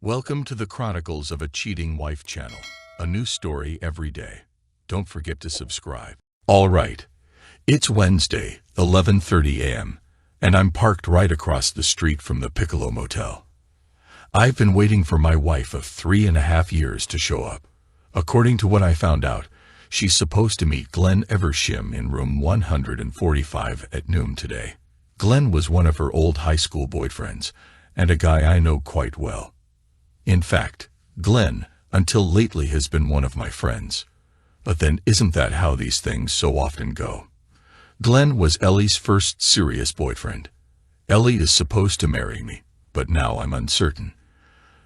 Welcome to the Chronicles of a Cheating Wife channel. A new story every day. Don't forget to subscribe. All right. It's Wednesday, 11:30 a.m., and I'm parked right across the street from the Piccolo Motel. I've been waiting for my wife of 3.5 years to show up. According to what I found out, she's supposed to meet Glenn Eversham in room 145 at noon today. Glenn was one of her old high school boyfriends, and a guy I know quite well. In fact, Glenn, until lately, has been one of my friends. But then isn't that how these things so often go? Glenn was Ellie's first serious boyfriend. Ellie is supposed to marry me, but now I'm uncertain.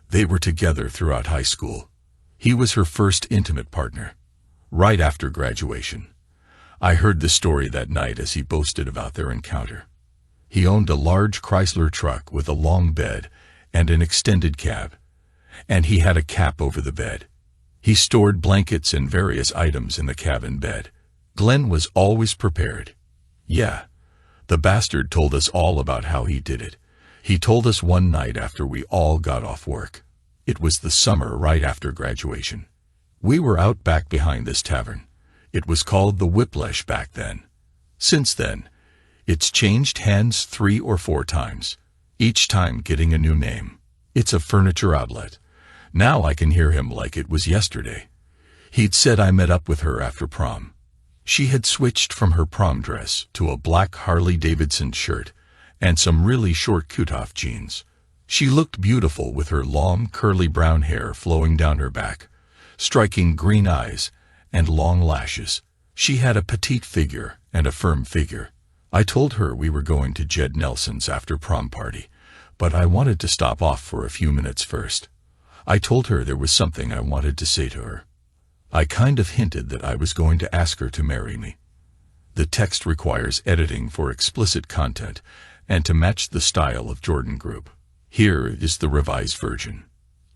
They were together throughout high school. He was her first intimate partner. Right after graduation, I heard the story that night as he boasted about their encounter. He owned a large Chrysler truck with a long bed and an extended cab, and he had a cap over the bed. He stored blankets and various items in the cabin bed. Glenn was always prepared. Yeah, the bastard told us all about how he did it. He told us one night after we all got off work. It was the summer right after graduation. We were out back behind this tavern. It was called the Whiplash back then. Since then, it's changed hands 3 or 4 times, each time getting a new name. It's a furniture outlet. Now I can hear him like it was yesterday. He'd said I met up with her after prom. She had switched from her prom dress to a black Harley-Davidson shirt and some really short cutoff jeans. She looked beautiful with her long, curly brown hair flowing down her back, striking green eyes, and long lashes. She had a petite figure and a firm figure. I told her we were going to Jed Nelson's after prom party, but I wanted to stop off for a few minutes first. I told her there was something I wanted to say to her. I kind of hinted that I was going to ask her to marry me. The text requires editing for explicit content and to match the style of Jordan Group. Here is the revised version.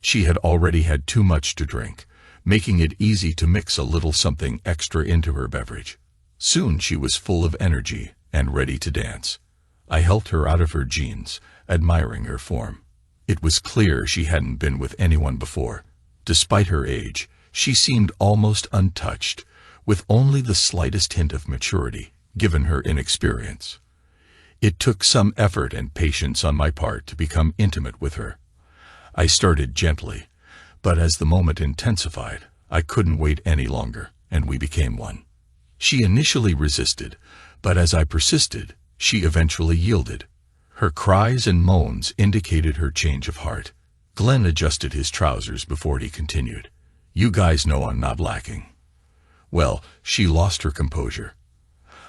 She had already had too much to drink, making it easy to mix a little something extra into her beverage. Soon she was full of energy and ready to dance. I helped her out of her jeans, admiring her form. It was clear she hadn't been with anyone before. Despite her age, she seemed almost untouched, with only the slightest hint of maturity, given her inexperience. It took some effort and patience on my part to become intimate with her. I started gently, but as the moment intensified, I couldn't wait any longer, and we became one. She initially resisted, but as I persisted, she eventually yielded. Her cries and moans indicated her change of heart. Glenn adjusted his trousers before he continued. "You guys know I'm not lacking." Well, she lost her composure.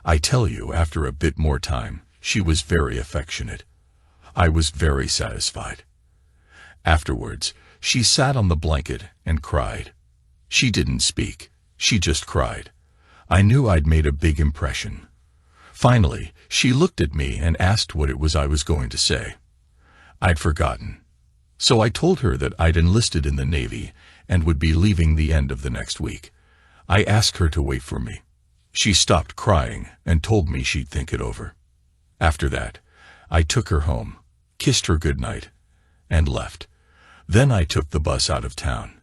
I tell you, after a bit more time, she was very affectionate. I was very satisfied. Afterwards, she sat on the blanket and cried. She didn't speak. She just cried. I knew I'd made a big impression. Finally, she looked at me and asked what it was I was going to say. I'd forgotten. So I told her that I'd enlisted in the Navy and would be leaving the end of the next week. I asked her to wait for me. She stopped crying and told me she'd think it over. After that, I took her home, kissed her goodnight, and left. Then I took the bus out of town.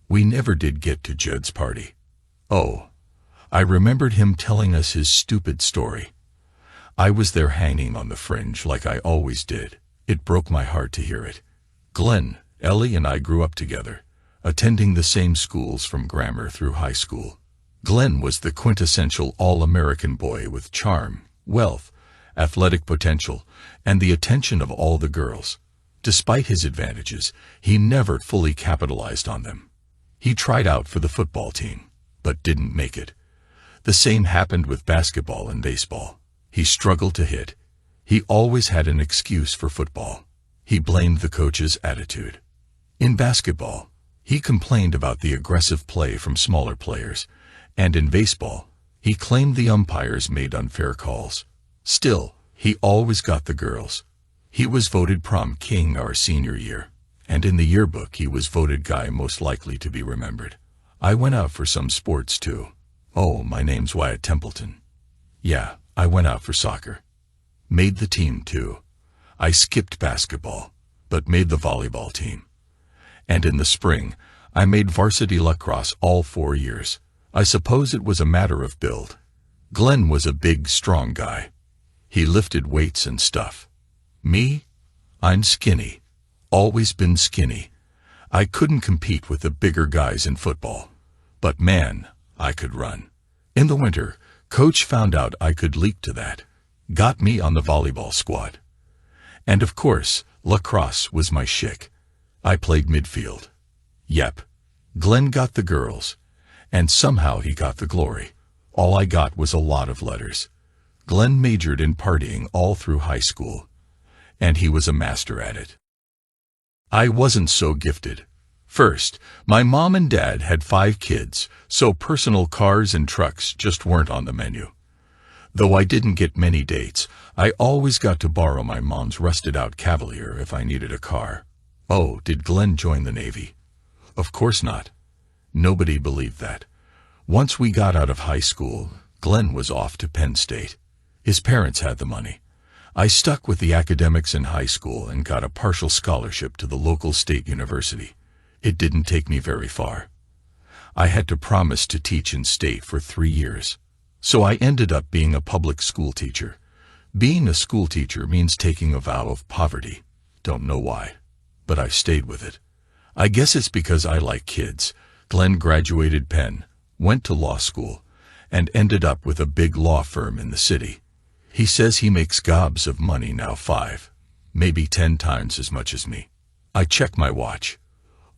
We never did get to Jed's party. Oh, I remembered him telling us his stupid story. I was there hanging on the fringe like I always did. It broke my heart to hear it. Glenn, Ellie, and I grew up together, attending the same schools from grammar through high school. Glenn was the quintessential all-American boy with charm, wealth, athletic potential, and the attention of all the girls. Despite his advantages, he never fully capitalized on them. He tried out for the football team, but didn't make it. The same happened with basketball and baseball. He struggled to hit. He always had an excuse for football. He blamed the coach's attitude. In basketball, he complained about the aggressive play from smaller players, and in baseball, he claimed the umpires made unfair calls. Still, he always got the girls. He was voted prom king our senior year, and in the yearbook he was voted guy most likely to be remembered. I went out for some sports too. Oh, my name's Wyatt Templeton. Yeah, I went out for soccer. Made the team too. I skipped basketball, but made the volleyball team. And in the spring, I made varsity lacrosse all 4 years. I suppose it was a matter of build. Glenn was a big, strong guy. He lifted weights and stuff. Me? I'm skinny. Always been skinny. I couldn't compete with the bigger guys in football. But man, I could run. In the winter, Coach found out I could leap to that. Got me on the volleyball squad. And of course, lacrosse was my shtick. I played midfield. Yep. Glenn got the girls. And somehow he got the glory. All I got was a lot of letters. Glenn majored in partying all through high school. And he was a master at it. I wasn't so gifted. First, my mom and dad had 5 kids, so personal cars and trucks just weren't on the menu. Though I didn't get many dates, I always got to borrow my mom's rusted-out Cavalier if I needed a car. Oh, did Glenn join the Navy? Of course not. Nobody believed that. Once we got out of high school, Glenn was off to Penn State. His parents had the money. I stuck with the academics in high school and got a partial scholarship to the local state university. It didn't take me very far. I had to promise to teach in state for 3 years. So I ended up being a public school teacher. Being a school teacher means taking a vow of poverty. Don't know why, but I stayed with it. I guess it's because I like kids. Glenn graduated Penn, went to law school, and ended up with a big law firm in the city. He says he makes gobs of money now, 5, maybe 10 times as much as me. I check my watch.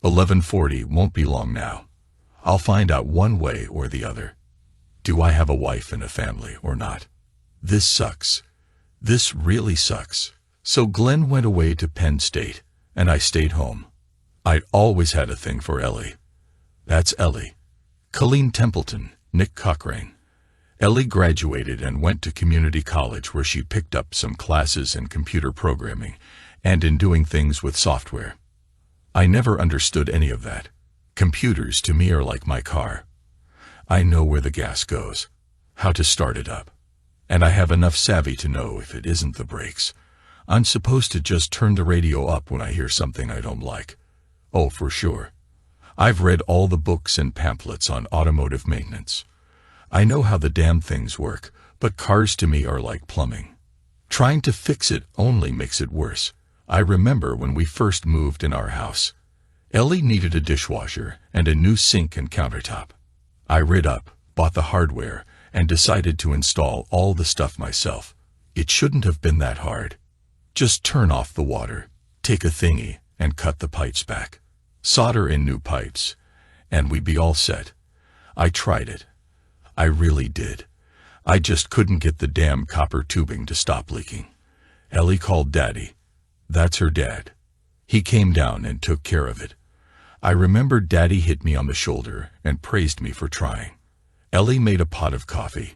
11:40 won't be long now. I'll find out one way or the other. Do I have a wife and a family or not? This sucks. This really sucks. So Glenn went away to Penn State, and I stayed home. I'd always had a thing for Ellie. That's Ellie. Colleen Templeton, Nick Cochrane. Ellie graduated and went to community college where she picked up some classes in computer programming and in doing things with software. I never understood any of that. Computers to me are like my car. I know where the gas goes, how to start it up, and I have enough savvy to know if it isn't the brakes. I'm supposed to just turn the radio up when I hear something I don't like. Oh, for sure. I've read all the books and pamphlets on automotive maintenance. I know how the damn things work, but cars to me are like plumbing. Trying to fix it only makes it worse. I remember when we first moved in our house. Ellie needed a dishwasher and a new sink and countertop. I read up, bought the hardware, and decided to install all the stuff myself. It shouldn't have been that hard. Just turn off the water, take a thingy, and cut the pipes back. Solder in new pipes, and we'd be all set. I tried it. I really did. I just couldn't get the damn copper tubing to stop leaking. Ellie called Daddy. That's her dad. He came down and took care of it. I remember Daddy hit me on the shoulder and praised me for trying. Ellie made a pot of coffee.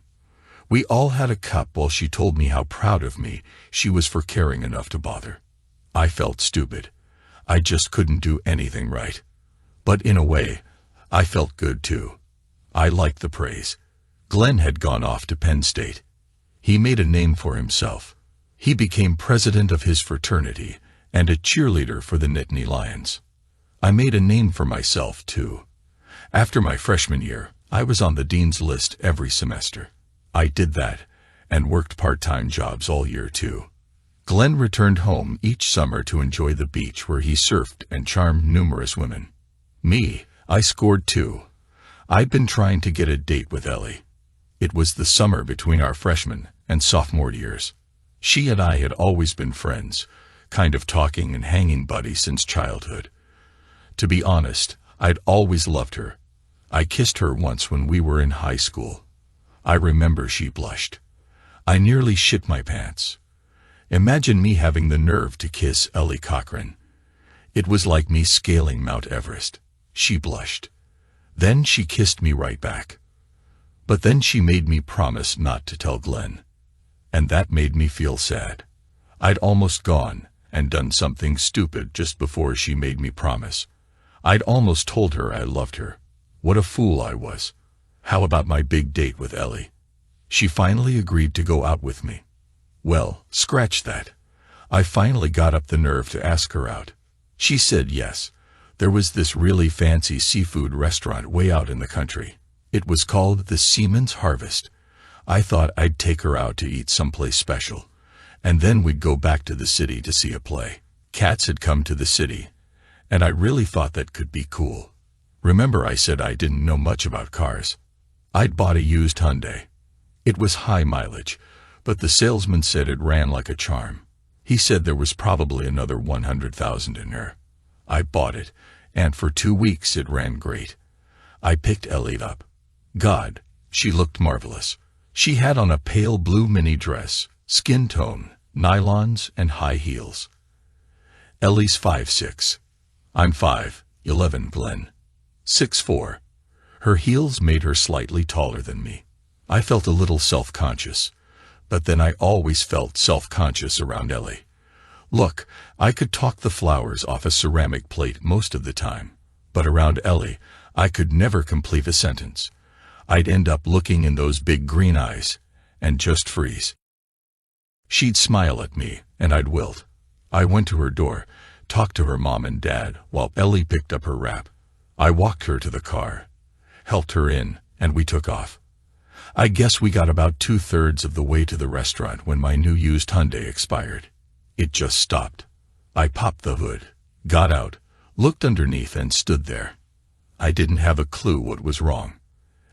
We all had a cup while she told me how proud of me she was for caring enough to bother. I felt stupid. I just couldn't do anything right. But in a way, I felt good too. I liked the praise. Glenn had gone off to Penn State. He made a name for himself. He became president of his fraternity and a cheerleader for the Nittany Lions. I made a name for myself, too. After my freshman year, I was on the dean's list every semester. I did that and worked part-time jobs all year, too. Glenn returned home each summer to enjoy the beach where he surfed and charmed numerous women. Me, I scored too. I'd been trying to get a date with Ellie. It was the summer between our freshman and sophomore years. She and I had always been friends, kind of talking and hanging buddies since childhood. To be honest, I'd always loved her. I kissed her once when we were in high school. I remember she blushed. I nearly shit my pants. Imagine me having the nerve to kiss Ellie Cochrane. It was like me scaling Mount Everest. She blushed. Then she kissed me right back. But then she made me promise not to tell Glenn. And that made me feel sad. I'd almost gone and done something stupid just before she made me promise. I'd almost told her I loved her. What a fool I was. How about my big date with Ellie? She finally agreed to go out with me. Well, scratch that. I finally got up the nerve to ask her out. She said yes, There was this really fancy seafood restaurant way out in the country. It was called the Seaman's Harvest. I thought I'd take her out to eat someplace special, and then we'd go back to the city to see a play. Cats had come to the city, and I really thought that could be cool. Remember I said I didn't know much about cars. I'd bought a used Hyundai. It was high mileage, but the salesman said it ran like a charm. He said there was probably another 100,000 in her. I bought it, and for 2 weeks it ran great. I picked Ellie up. God, she looked marvelous. She had on a pale blue mini dress, skin tone, nylons, and high heels. Ellie's 5'6". I'm 5'11", Glenn. 6'4". Her heels made her slightly taller than me. I felt a little self-conscious, but then I always felt self-conscious around Ellie. Look, I could talk the flowers off a ceramic plate most of the time, but around Ellie, I could never complete a sentence. I'd end up looking in those big green eyes and just freeze. She'd smile at me, and I'd wilt. I went to her door, talked to her mom and dad while Ellie picked up her wrap. I walked her to the car, helped her in, and we took off. I guess we got about 2/3 of the way to the restaurant when my new used Hyundai expired. It just stopped. I popped the hood, got out, looked underneath and stood there. I didn't have a clue what was wrong.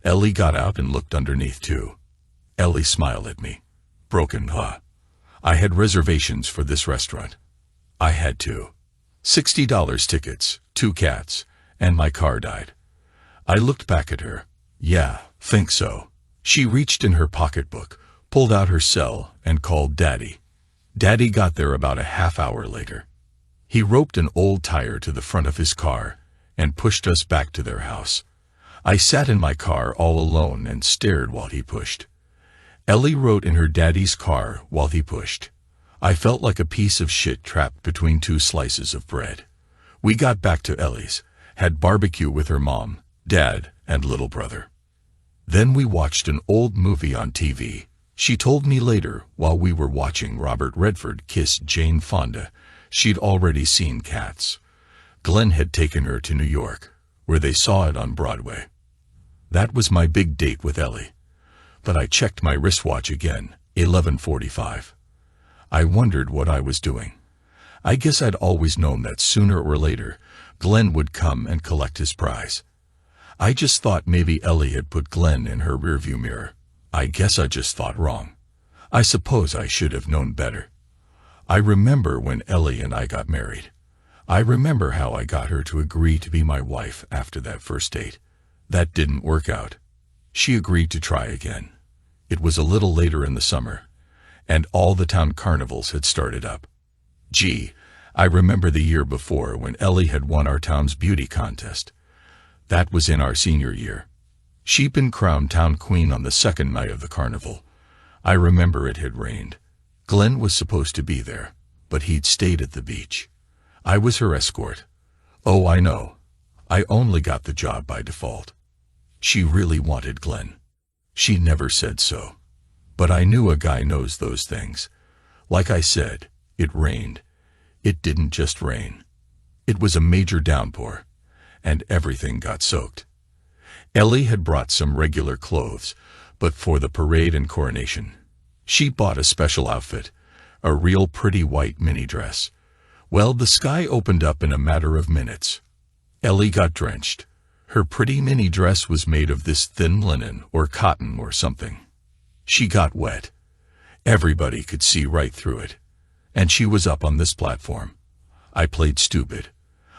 Ellie got out and looked underneath too. Ellie smiled at me. Broken, huh? I had reservations for this restaurant. I had to. $60 tickets, 2 cats, and my car died. I looked back at her. Yeah, think so. She reached in her pocketbook, pulled out her cell, and called Daddy. Daddy got there about a half hour later. He roped an old tire to the front of his car and pushed us back to their house. I sat in my car all alone and stared while he pushed. Ellie rode in her daddy's car while he pushed. I felt like a piece of shit trapped between 2 slices of bread. We got back to Ellie's, had barbecue with her mom, dad, and little brother. Then we watched an old movie on TV. She told me later, while we were watching Robert Redford kiss Jane Fonda, she'd already seen Cats. Glenn had taken her to New York, where they saw it on Broadway. That was my big date with Ellie. But I checked my wristwatch again, 11:45. I wondered what I was doing. I guess I'd always known that sooner or later, Glenn would come and collect his prize. I just thought maybe Ellie had put Glenn in her rearview mirror. I guess I just thought wrong. I suppose I should have known better. I remember when Ellie and I got married. I remember how I got her to agree to be my wife after that first date. That didn't work out. She agreed to try again. It was a little later in the summer, and all the town carnivals had started up. Gee, I remember the year before when Ellie had won our town's beauty contest. That was in our senior year. She'd been crowned town queen on the second night of the carnival. I remember it had rained. Glenn was supposed to be there, but he'd stayed at the beach. I was her escort. Oh, I know. I only got the job by default. She really wanted Glenn. She never said so. But I knew a guy knows those things. Like I said, it rained. It didn't just rain. It was a major downpour, and everything got soaked. Ellie had brought some regular clothes, but for the parade and coronation, she bought a special outfit, a real pretty white mini dress. Well, the sky opened up in a matter of minutes. Ellie got drenched. Her pretty mini dress was made of this thin linen or cotton or something. She got wet. Everybody could see right through it. And she was up on this platform. I played stupid.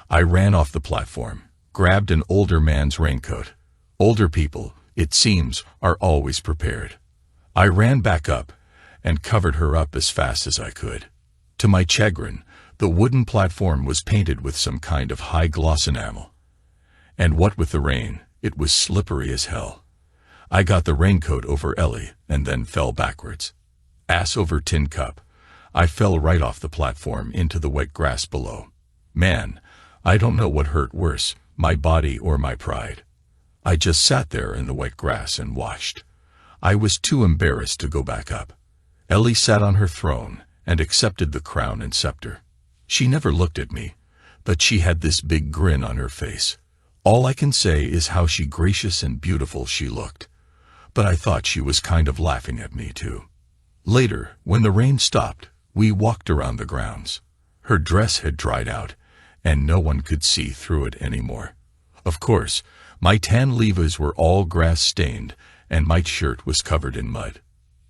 I ran off the platform, grabbed an older man's raincoat. Older people, it seems, are always prepared. I ran back up and covered her up as fast as I could. To my chagrin, the wooden platform was painted with some kind of high-gloss enamel. And what with the rain, it was slippery as hell. I got the raincoat over Ellie and then fell backwards. Ass over tin cup. I fell right off the platform into the wet grass below. Man, I don't know what hurt worse, my body or my pride. I just sat there in the wet grass and watched. I was too embarrassed to go back up. Ellie sat on her throne and accepted the crown and scepter. She never looked at me, but she had this big grin on her face. All I can say is how gracious and beautiful she looked. But I thought she was kind of laughing at me too. Later, when the rain stopped, we walked around the grounds. Her dress had dried out, and no one could see through it anymore. Of course, my tan levis were all grass-stained, and my shirt was covered in mud.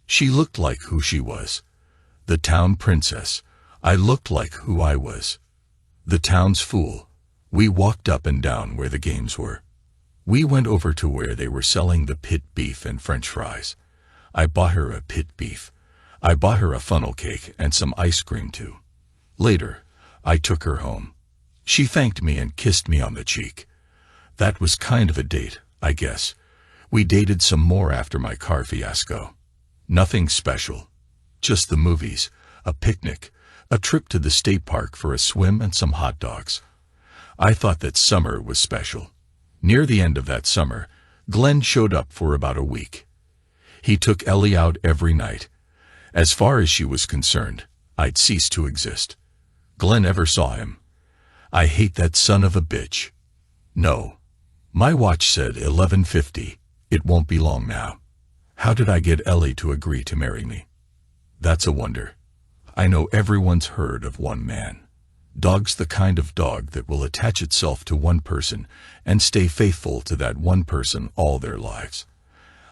She looked like who she was. The town princess. I looked like who I was. The town's fool. We walked up and down where the games were. We went over to where they were selling the pit beef and French fries. I bought her a pit beef. I bought her a funnel cake and some ice cream too. Later, I took her home. She thanked me and kissed me on the cheek. That was kind of a date, I guess. We dated some more after my car fiasco. Nothing special. Just the movies, a picnic, a trip to the state park for a swim and some hot dogs. I thought that summer was special. Near the end of that summer, Glenn showed up for about a week. He took Ellie out every night. As far as she was concerned, I'd ceased to exist. Glenn ever saw him. I hate that son of a bitch. No. My watch said 11:50. It won't be long now. How did I get Ellie to agree to marry me? That's a wonder. I know everyone's heard of one man. Dog's the kind of dog that will attach itself to one person and stay faithful to that one person all their lives.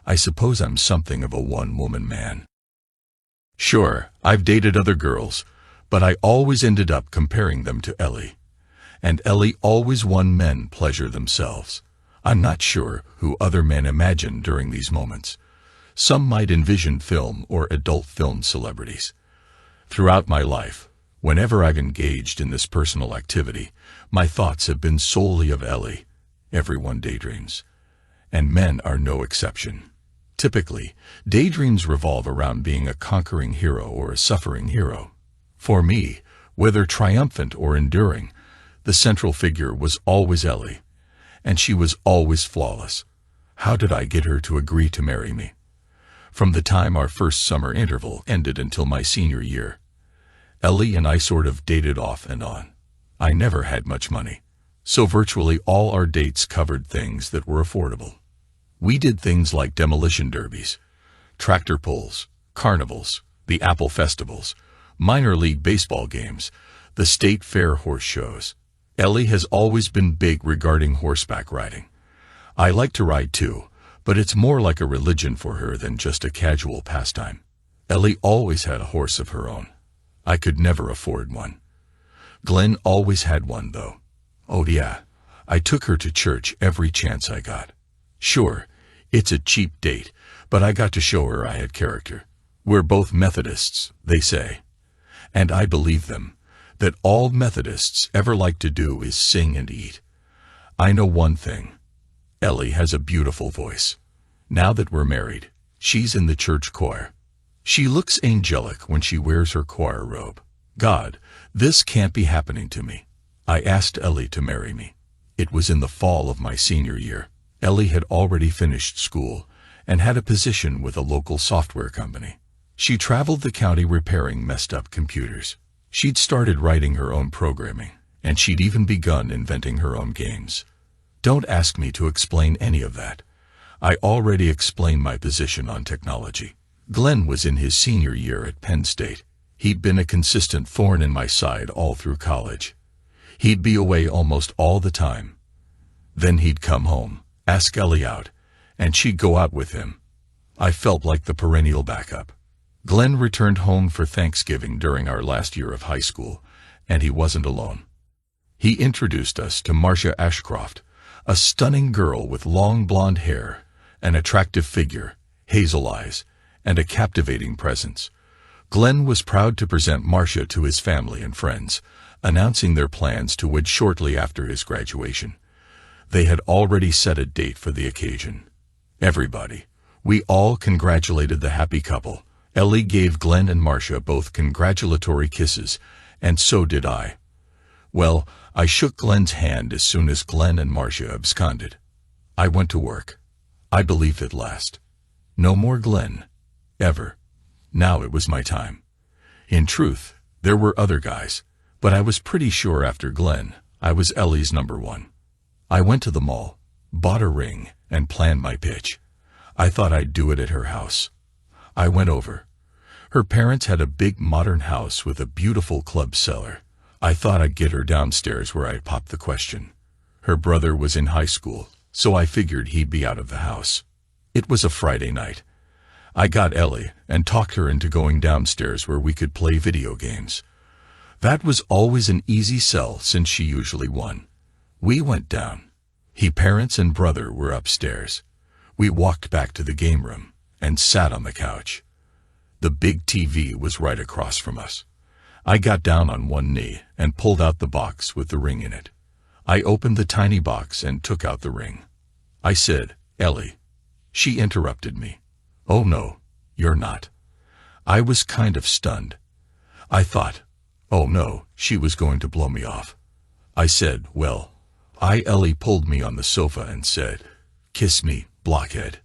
I suppose I'm something of a one-woman man. Sure, I've dated other girls, but I always ended up comparing them to Ellie. And Ellie always won men pleasure themselves. I'm not sure who other men imagine during these moments. Some might envision film or adult film celebrities. Throughout my life, whenever I've engaged in this personal activity, my thoughts have been solely of Ellie. Everyone daydreams. And men are no exception. Typically, daydreams revolve around being a conquering hero or a suffering hero. For me, whether triumphant or enduring, the central figure was always Ellie. And she was always flawless. How did I get her to agree to marry me? From the time our first summer interval ended until my senior year, Ellie and I sort of dated off and on. I never had much money, so virtually all our dates covered things that were affordable. We did things like demolition derbies, tractor pulls, carnivals, the Apple festivals, minor league baseball games, the state fair horse shows. Ellie has always been big regarding horseback riding. I like to ride too, but it's more like a religion for her than just a casual pastime. Ellie always had a horse of her own. I could never afford one. Glenn always had one, though. Oh yeah, I took her to church every chance I got. Sure, it's a cheap date, but I got to show her I had character. We're both Methodists, they say. And I believe them, that all Methodists ever like to do is sing and eat. I know one thing. Ellie has a beautiful voice. Now that we're married, she's in the church choir. She looks angelic when she wears her choir robe. God, this can't be happening to me. I asked Ellie to marry me. It was in the fall of my senior year. Ellie had already finished school and had a position with a local software company. She traveled the county repairing messed up computers. She'd started writing her own programming, and she'd even begun inventing her own games. Don't ask me to explain any of that. I already explained my position on technology. Glenn was in his senior year at Penn State. He'd been a consistent thorn in my side all through college. He'd be away almost all the time. Then he'd come home, ask Ellie out, and she'd go out with him. I felt like the perennial backup. Glenn returned home for Thanksgiving during our last year of high school, and he wasn't alone. He introduced us to Marcia Ashcroft, a stunning girl with long blonde hair, an attractive figure, hazel eyes, and a captivating presence. Glenn was proud to present Marcia to his family and friends, announcing their plans to wed shortly after his graduation. They had already set a date for the occasion. Everybody, we all congratulated the happy couple. Ellie gave Glenn and Marcia both congratulatory kisses, and so did I. Well, I shook Glenn's hand as soon as Glenn and Marcia absconded. I went to work. I believed at last. No more Glenn. Ever. Now it was my time. In truth, there were other guys, but I was pretty sure after Glenn, I was Ellie's number one. I went to the mall, bought a ring, and planned my pitch. I thought I'd do it at her house. I went over. Her parents had a big modern house with a beautiful club cellar. I thought I'd get her downstairs where I popped the question. Her brother was in high school, so I figured he'd be out of the house. It was a Friday night. I got Ellie and talked her into going downstairs where we could play video games. That was always an easy sell since she usually won. We went down. Parents and brother were upstairs. We walked back to the game room and sat on the couch. The big TV was right across from us. I got down on one knee and pulled out the box with the ring in it. I opened the tiny box and took out the ring. I said, "Ellie." She interrupted me. "Oh no, you're not." I was kind of stunned. I thought, oh no, she was going to blow me off. I said, "Well." Ellie pulled me on the sofa and said, "Kiss me, blockhead."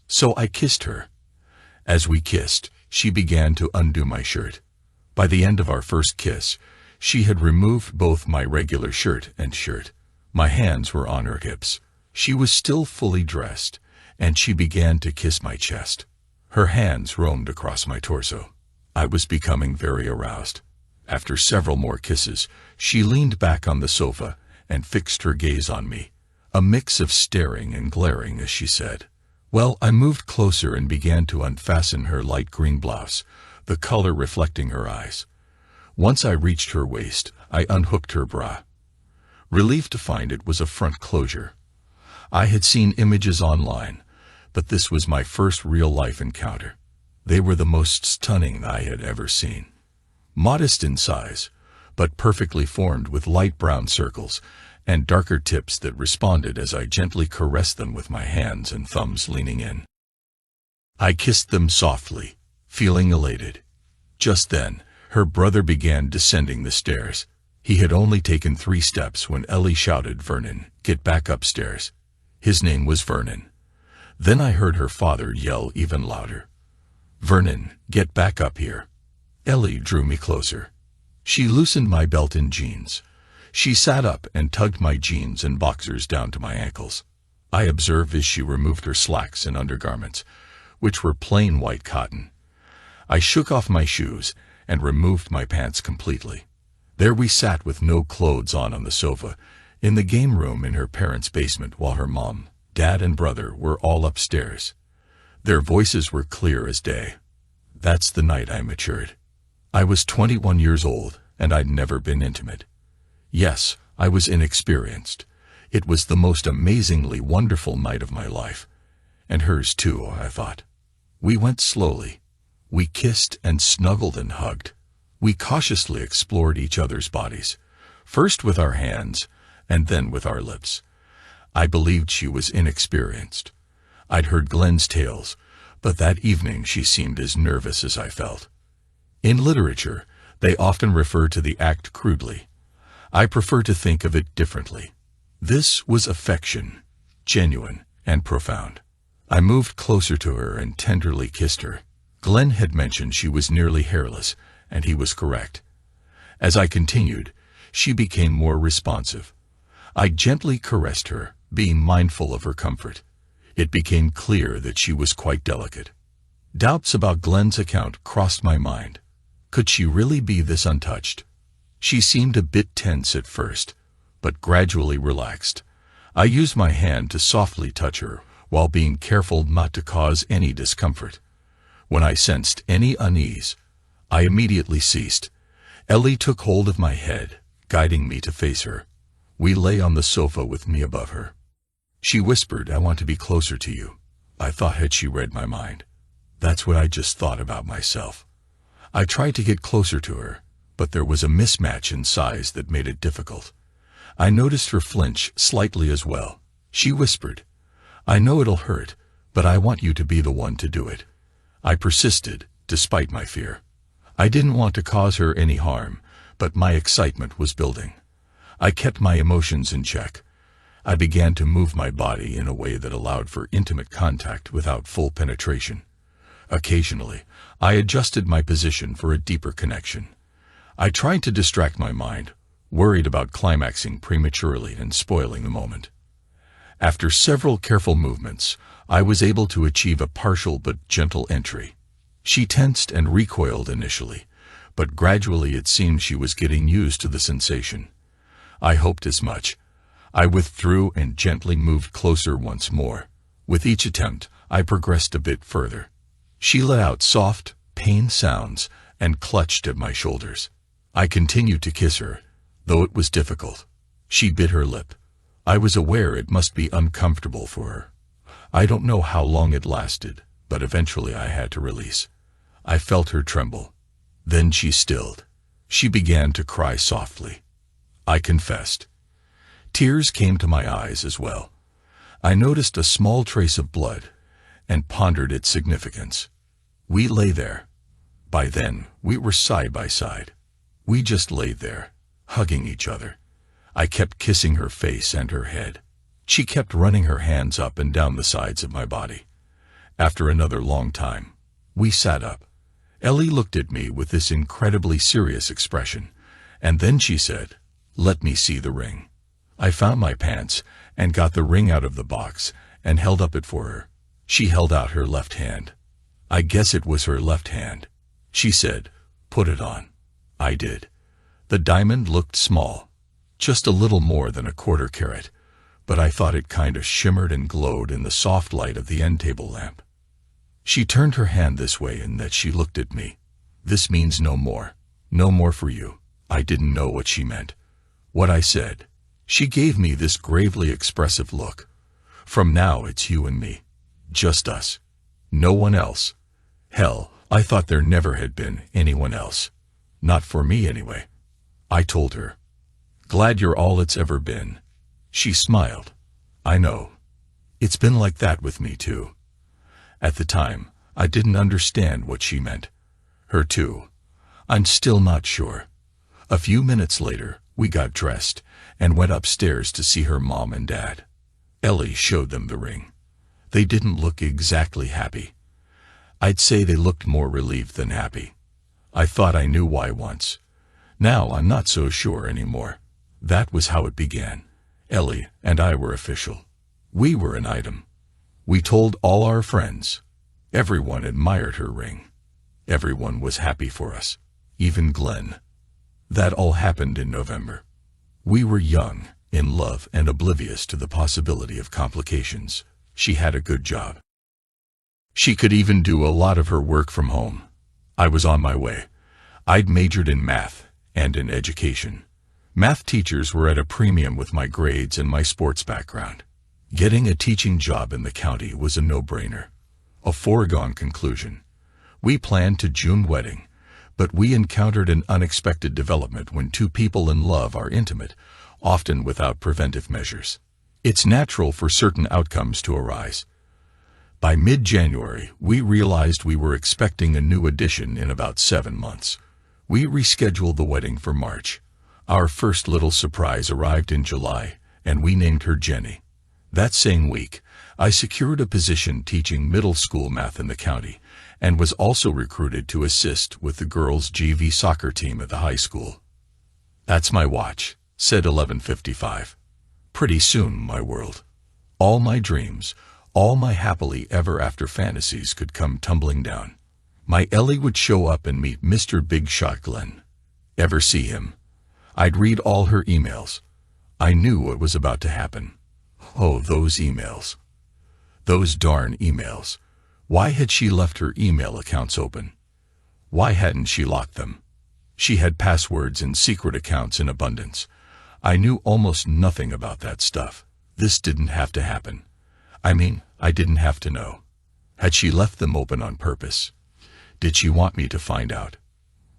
So I kissed her. As we kissed, she began to undo my shirt. By the end of our first kiss, she had removed both my regular shirt and shirt. My hands were on her hips. She was still fully dressed, and she began to kiss my chest. Her hands roamed across my torso. I was becoming very aroused. After several more kisses, she leaned back on the sofa and fixed her gaze on me, a mix of staring and glaring as she said, "Well," I moved closer and began to unfasten her light green blouse, the color reflecting her eyes. Once I reached her waist, I unhooked her bra. Relieved to find it was a front closure. I had seen images online, but this was my first real-life encounter. They were the most stunning I had ever seen. Modest in size, but perfectly formed with light brown circles and darker tips that responded as I gently caressed them with my hands and thumbs leaning in. I kissed them softly, feeling elated. Just then, her brother began descending the stairs. He had only taken 3 steps when Ellie shouted, "Vernon, get back upstairs." His name was Vernon. Then I heard her father yell even louder, "Vernon, get back up here." Ellie drew me closer. She loosened my belt and jeans. She sat up and tugged my jeans and boxers down to my ankles. I observed as she removed her slacks and undergarments, which were plain white cotton. I shook off my shoes and removed my pants completely. There we sat with no clothes on the sofa, in the game room in her parents' basement, while her mom, dad, and brother were all upstairs. Their voices were clear as day. That's the night I matured. I was 21 years old, and I'd never been intimate. Yes, I was inexperienced. It was the most amazingly wonderful night of my life. And hers too, I thought. We went slowly. We kissed and snuggled and hugged. We cautiously explored each other's bodies, first with our hands, and then with our lips. I believed she was inexperienced. I'd heard Glenn's tales, but that evening she seemed as nervous as I felt. In literature, they often refer to the act crudely. I prefer to think of it differently. This was affection, genuine and profound. I moved closer to her and tenderly kissed her. Glenn had mentioned she was nearly hairless, and he was correct. As I continued, she became more responsive. I gently caressed her, being mindful of her comfort. It became clear that she was quite delicate. Doubts about Glenn's account crossed my mind. Could she really be this untouched? She seemed a bit tense at first, but gradually relaxed. I used my hand to softly touch her, while being careful not to cause any discomfort. When I sensed any unease, I immediately ceased. Ellie took hold of my head, guiding me to face her. We lay on the sofa with me above her. She whispered, "I want to be closer to you." I thought, had she read my mind? That's what I just thought about myself. I tried to get closer to her, but there was a mismatch in size that made it difficult. I noticed her flinch slightly as well. She whispered, "I know it'll hurt, but I want you to be the one to do it." I persisted, despite my fear. I didn't want to cause her any harm, but my excitement was building. I kept my emotions in check. I began to move my body in a way that allowed for intimate contact without full penetration. Occasionally, I adjusted my position for a deeper connection. I tried to distract my mind, worried about climaxing prematurely and spoiling the moment. After several careful movements, I was able to achieve a partial but gentle entry. She tensed and recoiled initially, but gradually it seemed she was getting used to the sensation. I hoped as much. I withdrew and gently moved closer once more. With each attempt, I progressed a bit further. She let out soft, pained sounds and clutched at my shoulders. I continued to kiss her, though it was difficult. She bit her lip. I was aware it must be uncomfortable for her. I don't know how long it lasted, but eventually I had to release. I felt her tremble. Then she stilled. She began to cry softly. I confessed. Tears came to my eyes as well. I noticed a small trace of blood and pondered its significance. We lay there. By then, we were side by side. We just laid there, hugging each other. I kept kissing her face and her head. She kept running her hands up and down the sides of my body. After another long time, we sat up. Ellie looked at me with this incredibly serious expression, and then she said, "Let me see the ring." I found my pants and got the ring out of the box and held up it for her. She held out her left hand. I guess it was her left hand. She said, "Put it on." I did. The diamond looked small, just a little more than a quarter carat, but I thought it kind of shimmered and glowed in the soft light of the end table lamp. She turned her hand this way and that she looked at me. "This means no more. No more for you." I didn't know what she meant. What I said. She gave me this gravely expressive look. "From now it's you and me. Just us. No one else." Hell, I thought there never had been anyone else. Not for me anyway. I told her. "Glad you're all it's ever been." She smiled. "I know. It's been like that with me too." At the time, I didn't understand what she meant. Her too. I'm still not sure. A few minutes later, we got dressed and went upstairs to see her mom and dad. Ellie showed them the ring. They didn't look exactly happy. I'd say they looked more relieved than happy. I thought I knew why once. Now I'm not so sure anymore. That was how it began. Ellie and I were official. We were an item. We told all our friends. Everyone admired her ring. Everyone was happy for us. Even Glenn. That all happened in November. We were young, in love, and oblivious to the possibility of complications. She had a good job. She could even do a lot of her work from home. I was on my way. I'd majored in math and in education. Math teachers were at a premium with my grades and my sports background. Getting a teaching job in the county was a no-brainer. A foregone conclusion. We planned a June wedding, but we encountered an unexpected development when two people in love are intimate, often without preventive measures. It's natural for certain outcomes to arise. By mid-January, we realized we were expecting a new addition in about 7 months. We rescheduled the wedding for March. Our first little surprise arrived in July, and we named her Jenny. That same week, I secured a position teaching middle school math in the county, and was also recruited to assist with the girls' JV soccer team at the high school. "That's my watch," said 11:55. Pretty soon, my world. All my dreams, all my happily ever after fantasies could come tumbling down. My Ellie would show up and meet Mr. Big Shot Glenn. Ever see him? I'd read all her emails. I knew what was about to happen. Oh, those emails. Those darn emails. Why had she left her email accounts open? Why hadn't she locked them? She had passwords and secret accounts in abundance. I knew almost nothing about that stuff. This didn't have to happen. I didn't have to know. Had she left them open on purpose? Did she want me to find out?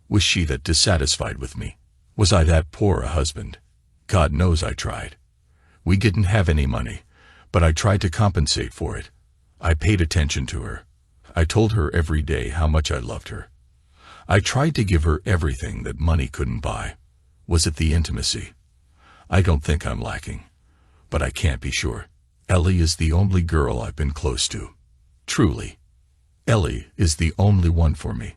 Was she that dissatisfied with me? Was I that poor a husband? God knows I tried. We didn't have any money, but I tried to compensate for it. I paid attention to her. I told her every day how much I loved her. I tried to give her everything that money couldn't buy. Was it the intimacy? I don't think I'm lacking, but I can't be sure. Ellie is the only girl I've been close to. Truly. Ellie is the only one for me.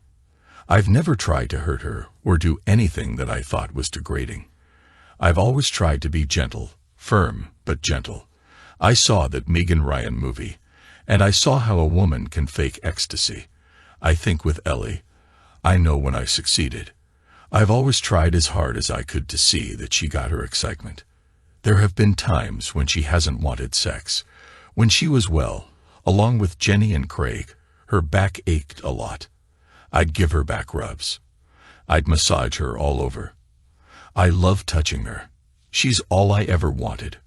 I've never tried to hurt her or do anything that I thought was degrading. I've always tried to be gentle, firm, but gentle. I saw that Megan Ryan movie, and I saw how a woman can fake ecstasy. I think with Ellie, I know when I succeeded. I've always tried as hard as I could to see that she got her excitement. There have been times when she hasn't wanted sex. When she was well, along with Jenny and Craig, her back ached a lot. I'd give her back rubs. I'd massage her all over. I love touching her. She's all I ever wanted.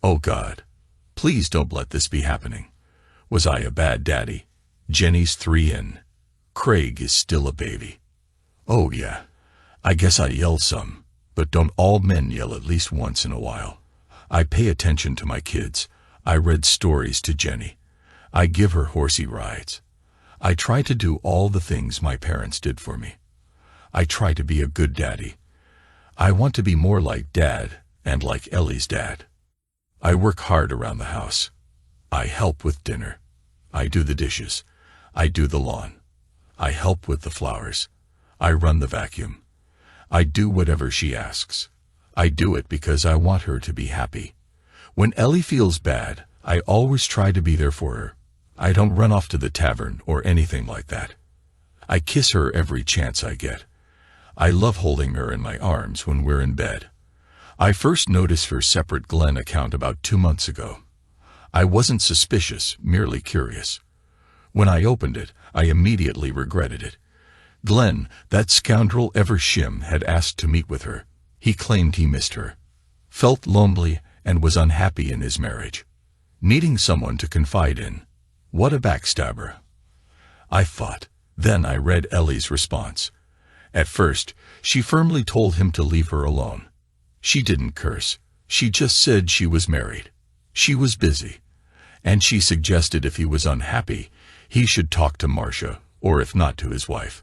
Oh God, please don't let this be happening. Was I a bad daddy? Jenny's 3 in. Craig is still a baby. Oh yeah, I guess I yell some, but don't all men yell at least once in a while? I pay attention to my kids. I read stories to Jenny. I give her horsey rides. I try to do all the things my parents did for me. I try to be a good daddy. I want to be more like Dad and like Ellie's dad. I work hard around the house. I help with dinner. I do the dishes. I do the lawn. I help with the flowers. I run the vacuum. I do whatever she asks. I do it because I want her to be happy. When Ellie feels bad, I always try to be there for her. I don't run off to the tavern or anything like that. I kiss her every chance I get. I love holding her in my arms when we're in bed. I first noticed her separate Glenn account about 2 months ago. I wasn't suspicious, merely curious. When I opened it, I immediately regretted it. Glenn, that scoundrel Eversham, had asked to meet with her. He claimed he missed her, felt lonely, and was unhappy in his marriage. Needing someone to confide in. What a backstabber. I thought. Then I read Ellie's response. At first, she firmly told him to leave her alone. She didn't curse. She just said she was married. She was busy. And she suggested if he was unhappy, he should talk to Marcia, or if not to his wife.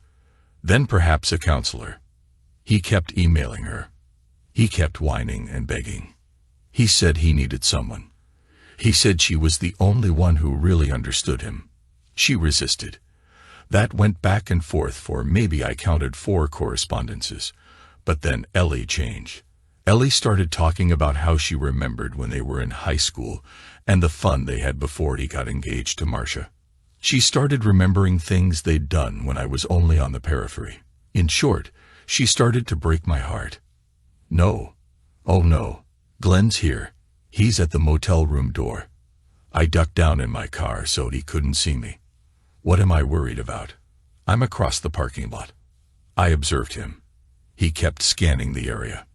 Then perhaps a counselor. He kept emailing her. He kept whining and begging. He said he needed someone. He said she was the only one who really understood him. She resisted. That went back and forth for maybe I counted 4 correspondences. But then Ellie changed. Ellie started talking about how she remembered when they were in high school and the fun they had before he got engaged to Marcia. She started remembering things they'd done when I was only on the periphery. In short, she started to break my heart. No. Oh no. Glenn's here. He's at the motel room door. I ducked down in my car so he couldn't see me. What am I worried about? I'm across the parking lot. I observed him. He kept scanning the area.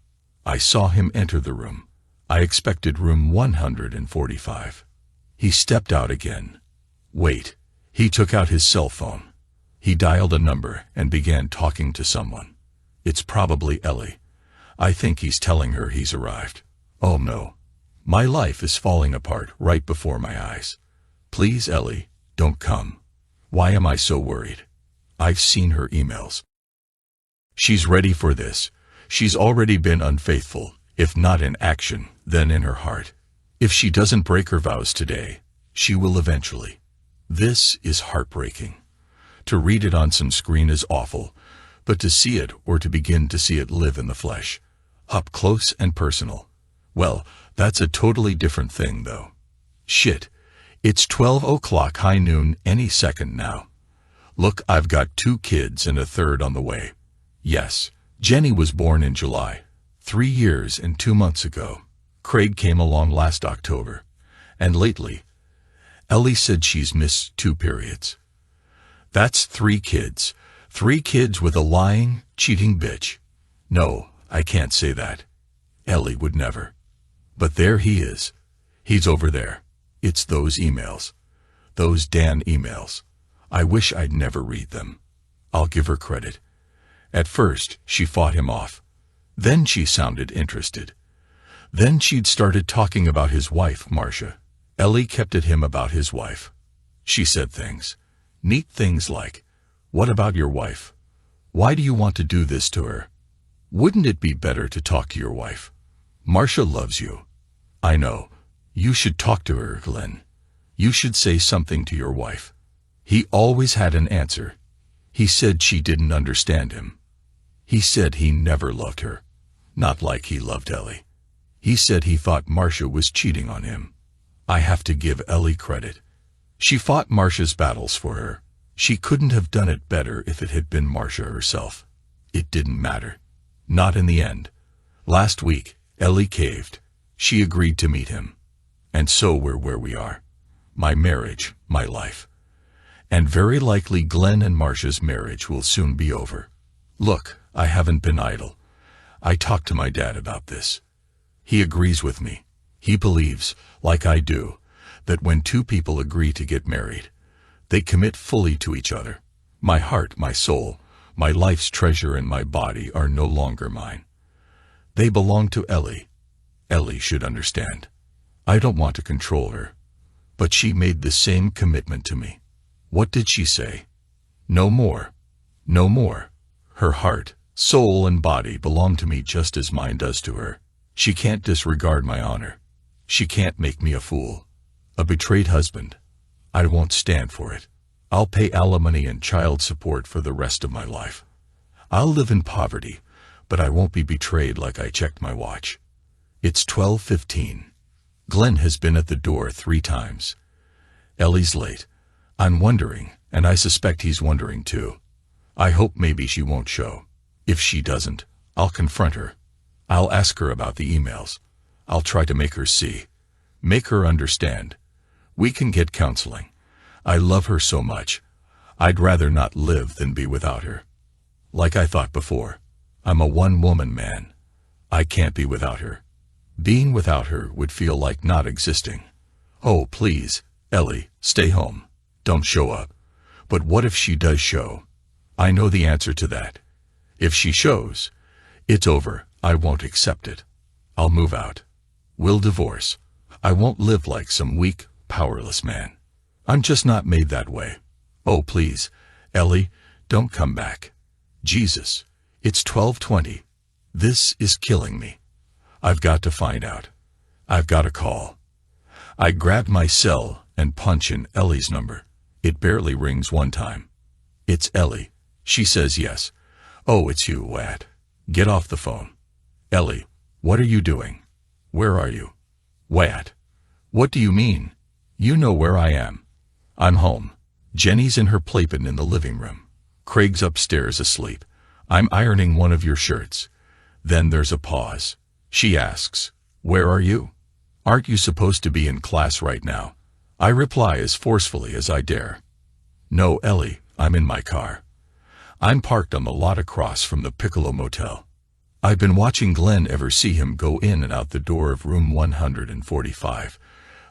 I saw him enter the room. I expected room 145. He stepped out again. Wait. He took out his cell phone. He dialed a number and began talking to someone. It's probably Ellie. I think he's telling her he's arrived. Oh no. My life is falling apart right before my eyes. Please, Ellie, don't come. Why am I so worried? I've seen her emails. She's ready for this. She's already been unfaithful, if not in action, then in her heart. If she doesn't break her vows today, she will eventually. This is heartbreaking. To read it on some screen is awful, but to see it or to begin to see it live in the flesh, up close and personal, well, that's a totally different thing though. Shit. It's 12 o'clock high noon any second now. Look, I've got 2 kids and a third on the way. Yes, Jenny was born in July, 3 years and 2 months ago. Craig came along last October. And lately, Ellie said she's missed 2 periods. That's 3 kids. 3 kids with a lying, cheating bitch. No, I can't say that. Ellie would never. But there he is. He's over there. It's those emails. Those damn emails. I wish I'd never read them. I'll give her credit. At first, she fought him off. Then she sounded interested. Then she'd started talking about his wife, Marcia. Ellie kept at him about his wife. She said things. Neat things like, "What about your wife? Why do you want to do this to her? Wouldn't it be better to talk to your wife? Marcia loves you. I know. You should talk to her, Glenn. You should say something to your wife." He always had an answer. He said she didn't understand him. He said he never loved her. Not like he loved Ellie. He said he thought Marcia was cheating on him. I have to give Ellie credit. She fought Marcia's battles for her. She couldn't have done it better if it had been Marcia herself. It didn't matter. Not in the end. Last week, Ellie caved. She agreed to meet him. And so we're where we are. My marriage, my life. And very likely Glenn and Marcia's marriage will soon be over. Look, I haven't been idle. I talked to my dad about this. He agrees with me. He believes, like I do, that when two people agree to get married, they commit fully to each other. My heart, my soul, my life's treasure and my body are no longer mine. They belong to Ellie. Ellie should understand. I don't want to control her. But she made the same commitment to me. What did she say? No more. No more. Her heart, soul and body belong to me just as mine does to her. She can't disregard my honor. She can't make me a fool. A betrayed husband. I won't stand for it. I'll pay alimony and child support for the rest of my life. I'll live in poverty, but I won't be betrayed like I checked my watch. It's 12:15. Glenn has been at the door 3 times. Ellie's late. I'm wondering, and I suspect he's wondering too. I hope maybe she won't show. If she doesn't, I'll confront her. I'll ask her about the emails. I'll try to make her see. Make her understand. We can get counseling. I love her so much. I'd rather not live than be without her. Like I thought before, I'm a one-woman man. I can't be without her. Being without her would feel like not existing. Oh, please, Ellie, stay home. Don't show up. But what if she does show? I know the answer to that. If she shows, it's over. I won't accept it. I'll move out. We'll divorce. I won't live like some weak, powerless man. I'm just not made that way. Oh, please, Ellie, don't come back. Jesus, it's 12:20. This is killing me. I've got to find out. I've got to call. I grab my cell and punch in Ellie's number. It barely rings one time. It's Ellie. She says yes. Oh, it's you, Wat. Get off the phone. Ellie, what are you doing? Where are you? Wat. What do you mean? You know where I am. I'm home. Jenny's in her playpen in the living room. Craig's upstairs asleep. I'm ironing one of your shirts. Then there's a pause. She asks, where are you? Aren't you supposed to be in class right now? I reply as forcefully as I dare. No, Ellie, I'm in my car. I'm parked on the lot across from the Piccolo Motel. I've been watching Glenn ever see him go in and out the door of room 145,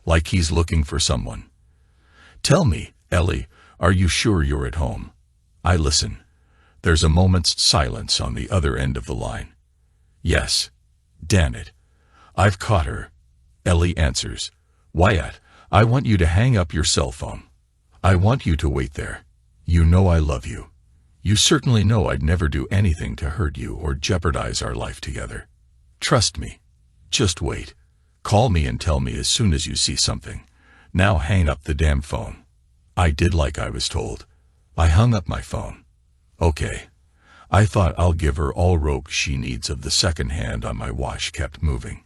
like he's looking for someone. Tell me, Ellie, are you sure you're at home? I listen. There's a moment's silence on the other end of the line. Yes. Damn it. I've caught her. Ellie answers. Wyatt, I want you to hang up your cell phone. I want you to wait there. You know I love you. You certainly know I'd never do anything to hurt you or jeopardize our life together. Trust me. Just wait. Call me and tell me as soon as you see something. Now hang up the damn phone. I did like I was told. I hung up my phone. Okay. I thought I'll give her all rope she needs of the second hand on my watch kept moving.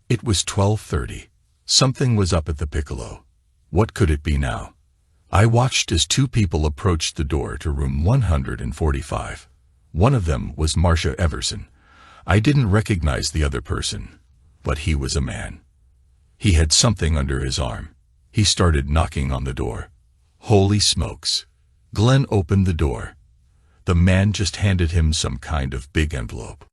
It was 12:30. Something was up at the Piccolo. What could it be now? I watched as 2 people approached the door to room 145. One of them was Marcia Everson. I didn't recognize the other person, but he was a man. He had something under his arm. He started knocking on the door. Holy smokes. Glenn opened the door. The man just handed him some kind of big envelope.